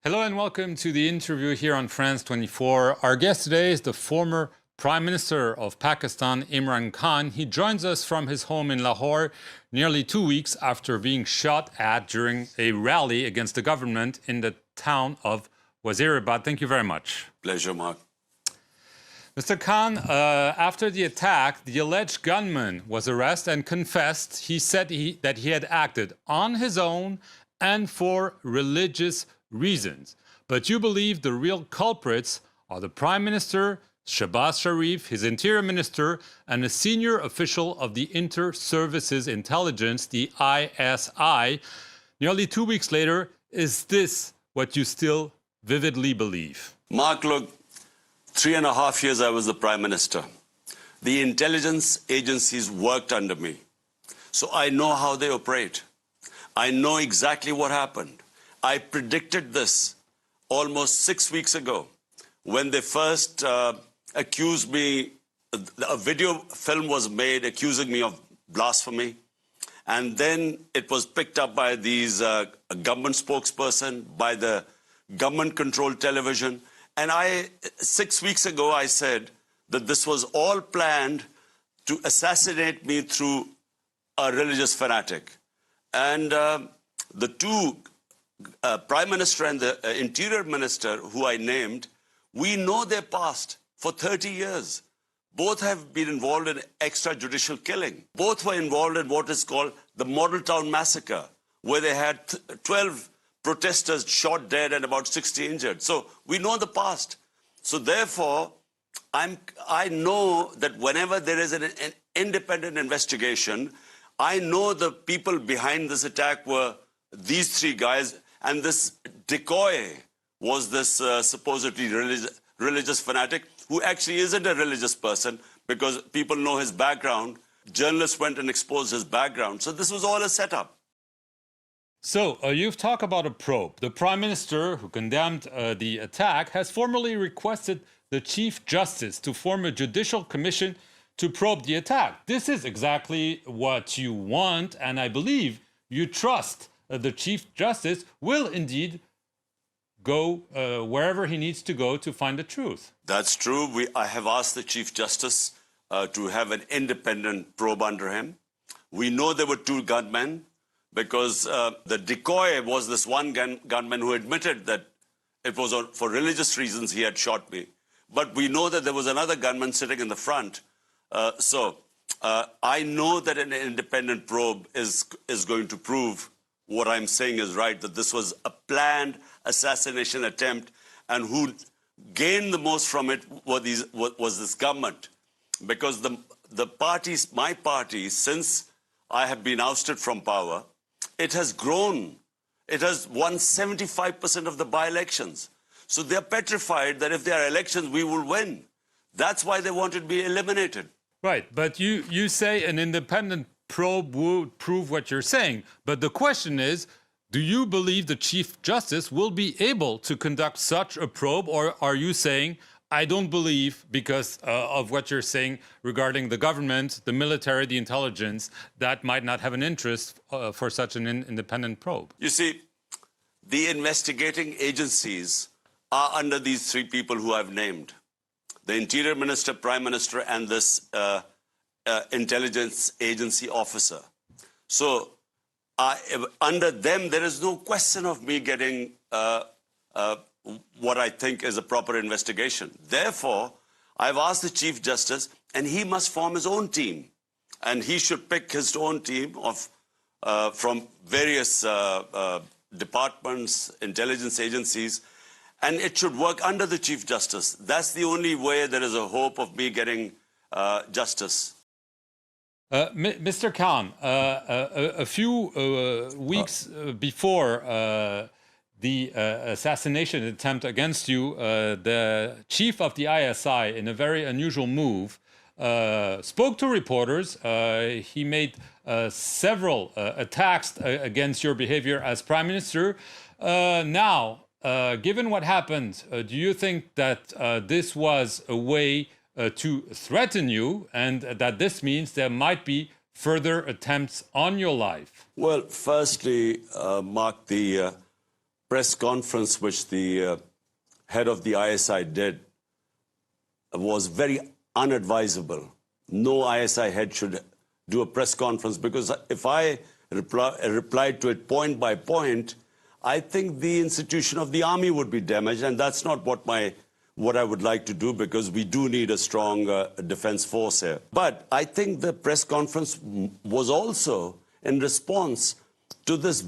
Hello and welcome to the interview here on France 24. Our guest today is the former Prime Minister of Pakistan, Imran Khan. He joins us from his home in Lahore nearly 2 weeks after being shot at during a rally against the government in the town of Wazirabad. Thank you very much. Pleasure, Mark. Mr. Khan, after the attack, the alleged gunman was arrested and confessed. He said that he had acted on his own and for religious reasons. But you believe the real culprits are the Prime Minister, Shehbaz Sharif, his Interior Minister, and a senior official of the Inter-Services Intelligence, the ISI. Nearly 2 weeks later, is this what you still vividly believe? Mark, look, 3.5 years I was the Prime Minister. The intelligence agencies worked under me. So I know how they operate. I know exactly what happened. I predicted this almost 6 weeks ago when they first accused me. A video film was made accusing me of blasphemy. And then it was picked up by these government spokesperson, by the government-controlled television. And 6 weeks ago, I said that this was all planned to assassinate me through a religious fanatic. And the two Prime Minister and the Interior Minister, who I named, we know their past for 30 years. Both have been involved in extrajudicial killing. Both were involved in what is called the Model Town Massacre, where they had 12 protesters shot dead and about 60 injured. So we know the past. So therefore, I know that whenever there is an independent investigation, I know the people behind this attack were these three guys, and this decoy was this supposedly religious fanatic who actually isn't a religious person because people know his background. Journalists went and exposed his background. So this was all a setup. So you've talked about a probe. The Prime Minister, who condemned the attack, has formally requested the Chief Justice to form a judicial commission to probe the attack. This is exactly what you want, and I believe you trust the Chief Justice will indeed go wherever he needs to go to find the truth. That's true. I have asked the Chief Justice to have an independent probe under him. We know there were two gunmen because the decoy was this one gunman who admitted that it was for religious reasons he had shot me. But we know that there was another gunman sitting in the front. So I know that an independent probe is going to prove what I'm saying is right, that this was a planned assassination attempt, and who gained the most from it was this government. Because the parties, my party, since I have been ousted from power, it has grown. It has won 75% of the by-elections. So they're petrified that if there are elections, we will win. That's why they wanted to be eliminated. Right, but you say an independent probe would prove what you're saying. But the question is, do you believe the Chief Justice will be able to conduct such a probe, or are you saying, I don't believe, because of what you're saying regarding the government, the military, the intelligence, that might not have an interest for such an independent probe? You see, the investigating agencies are under these three people who I've named. The Interior Minister, Prime Minister, and this intelligence agency officer. So under them, there is no question of me getting what I think is a proper investigation. Therefore, I've asked the Chief Justice, and he must form his own team. And he should pick his own team of from various departments, intelligence agencies, and it should work under the Chief Justice. That's the only way there is a hope of me getting justice. Mr. Khan, a few weeks before the assassination attempt against you, the chief of the ISI, in a very unusual move, spoke to reporters. He made several attacks against your behavior as Prime Minister. Now, given what happened, do you think that this was a way to threaten you, and that this means there might be further attempts on your life? Well, firstly, Mark, the press conference which the head of the ISI did was very unadvisable. No ISI head should do a press conference, because if I replied to it point by point, I think the institution of the army would be damaged, and that's not what I would like to do, because we do need a strong defense force here. But I think the press conference was also in response to this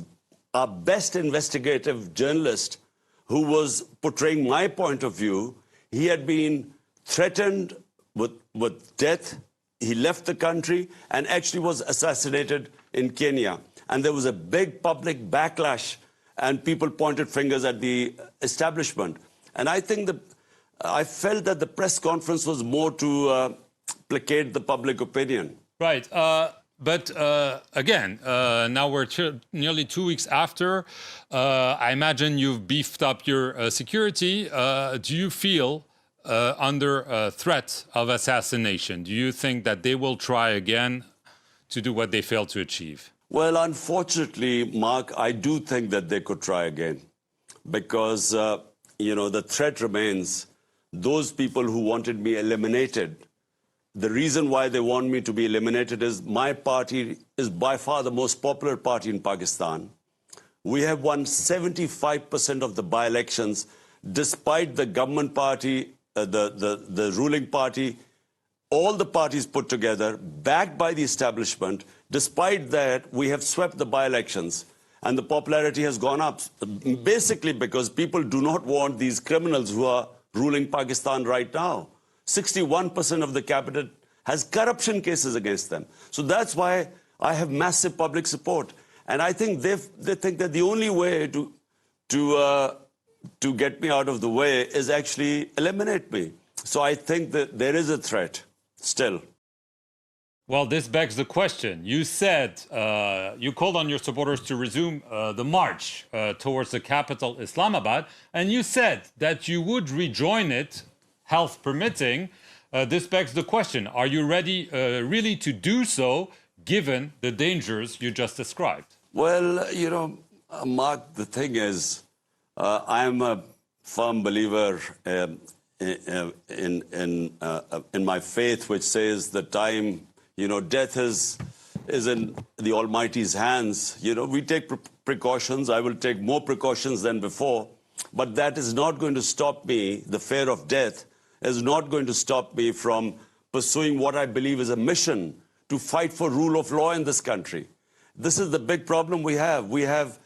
our best investigative journalist who was portraying my point of view. He had been threatened with death. He left the country and actually was assassinated in Kenya. And there was a big public backlash, and people pointed fingers at the establishment. And I think I felt that the press conference was more to placate the public opinion. Right. But again, now we're nearly 2 weeks after. I imagine you've beefed up your security. Do you feel under threat of assassination? Do you think that they will try again to do what they failed to achieve? Well, unfortunately, Mark, I do think that they could try again, because, the threat remains. Those people who wanted me eliminated, the reason why they want me to be eliminated is my party is by far the most popular party in Pakistan. We have won 75% of the by-elections, despite the government party, the ruling party, all the parties put together, backed by the establishment. Despite that, we have swept the by-elections, and the popularity has gone up, basically because people do not want these criminals who are ruling Pakistan right now. 61% of the cabinet has corruption cases against them. So that's why I have massive public support. And I think they think that the only way to get me out of the way is actually eliminate me. So I think that there is a threat still. Well, this begs the question. You said you called on your supporters to resume the march towards the capital, Islamabad, and you said that you would rejoin it, health permitting. This begs the question. Are you ready really to do so, given the dangers you just described? Well, Mark, the thing is, I'm a firm believer in my faith, which says the time, death is in the Almighty's hands. We take precautions. I will take more precautions than before. But that is not going to stop me. The fear of death is not going to stop me from pursuing what I believe is a mission to fight for rule of law in this country. This is the big problem we have. We have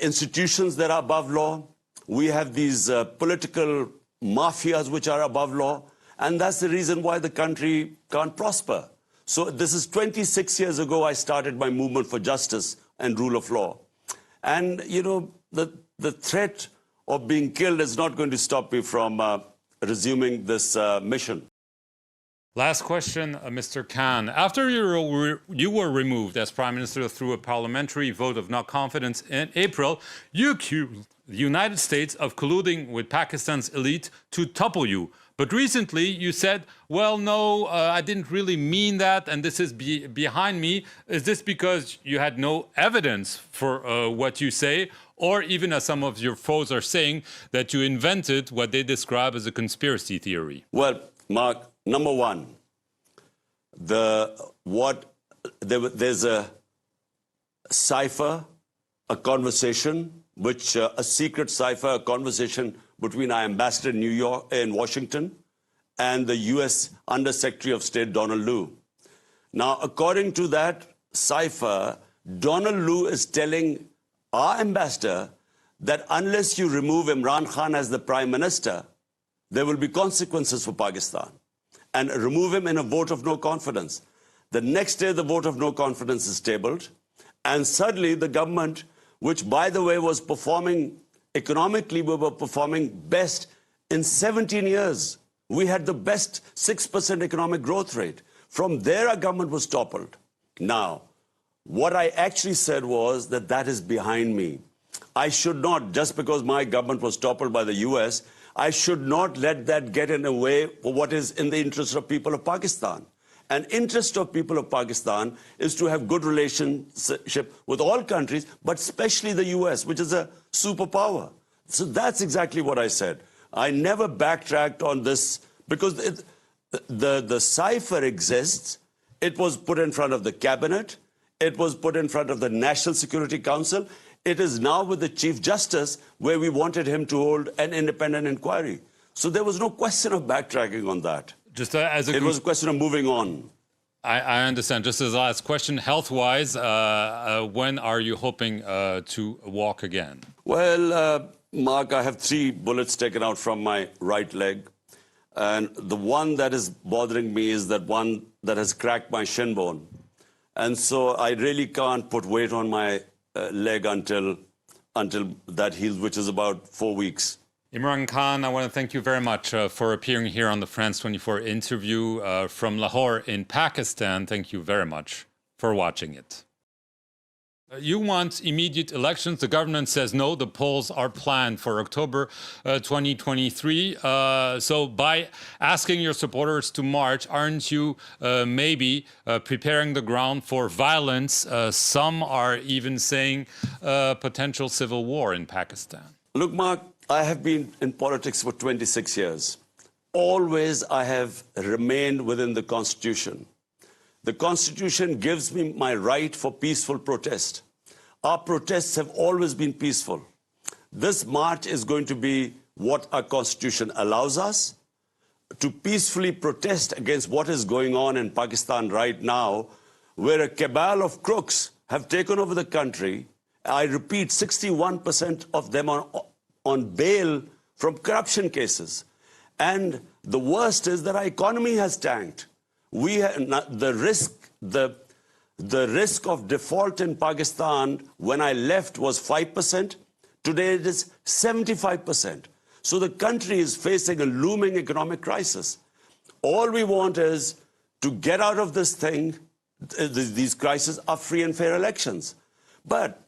institutions that are above law. We have these political mafias which are above law. And that's the reason why the country can't prosper. So this is 26 years ago I started my movement for justice and rule of law. And, the threat of being killed is not going to stop me from resuming this mission. Last question, Mr. Khan. After you were removed as Prime Minister through a parliamentary vote of no confidence in April, you accused the United States of colluding with Pakistan's elite to topple you. But recently you said, well, no, I didn't really mean that, and this is behind me. Is this because you had no evidence for what you say, or even as some of your foes are saying, that you invented what they describe as a conspiracy theory? Well, Mark, number one, there's a cipher, a conversation, a secret cipher, a conversation between our ambassador in Washington and the U.S. Under Secretary of State Donald Lu. Now, according to that cipher, Donald Lu is telling our ambassador that unless you remove Imran Khan as the Prime Minister, there will be consequences for Pakistan, and remove him in a vote of no confidence. The next day, the vote of no confidence is tabled, and suddenly the government, which, by the way, was performing economically, we were performing best in 17 years. We had the best 6% economic growth rate. From there, our government was toppled. Now, what I actually said was that is behind me. I should not, just because my government was toppled by the US, I should not let that get in the way for what is in the interest of people of Pakistan. An interest of people of Pakistan is to have good relationship with all countries, but especially the US, which is a superpower. So that's exactly what I said. I never backtracked on this because the cipher exists. It was put in front of the cabinet. It was put in front of the National Security Council. It is now with the Chief Justice where we wanted him to hold an independent inquiry. So there was no question of backtracking on that. Just as a it was a question of moving on. I understand. Just as a last question, health-wise, when are you hoping to walk again? Well, Mark, I have 3 bullets taken out from my right leg. And the one that is bothering me is that one that has cracked my shin bone. And so I really can't put weight on my leg until that heals, which is about 4 weeks. Imran Khan, I want to thank you very much for appearing here on the France 24 interview from Lahore in Pakistan. Thank you very much for watching it. You want immediate elections. The government says no, the polls are planned for October 2023. So by asking your supporters to march, aren't you maybe preparing the ground for violence? Some are even saying potential civil war in Pakistan. Look, Mark, I have been in politics for 26 years. Always I have remained within the Constitution. The Constitution gives me my right for peaceful protest. Our protests have always been peaceful. This march is going to be what our Constitution allows us to peacefully protest against what is going on in Pakistan right now, where a cabal of crooks have taken over the country. I repeat, 61% of them are on bail from corruption cases. And the worst is that our economy has tanked. The risk of default in Pakistan when I left was 5%. Today it is 75%. So the country is facing a looming economic crisis. All we want is to get out of this thing. These crises are free and fair elections. But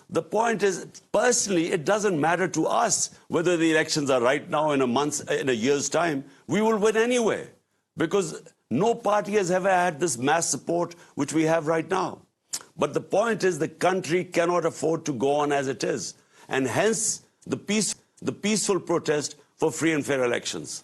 the point is, personally, it doesn't matter to us whether the elections are right now in a year's time. We will win anyway, because no party has ever had this mass support which we have right now. But the point is, the country cannot afford to go on as it is, and hence the peaceful protest for free and fair elections.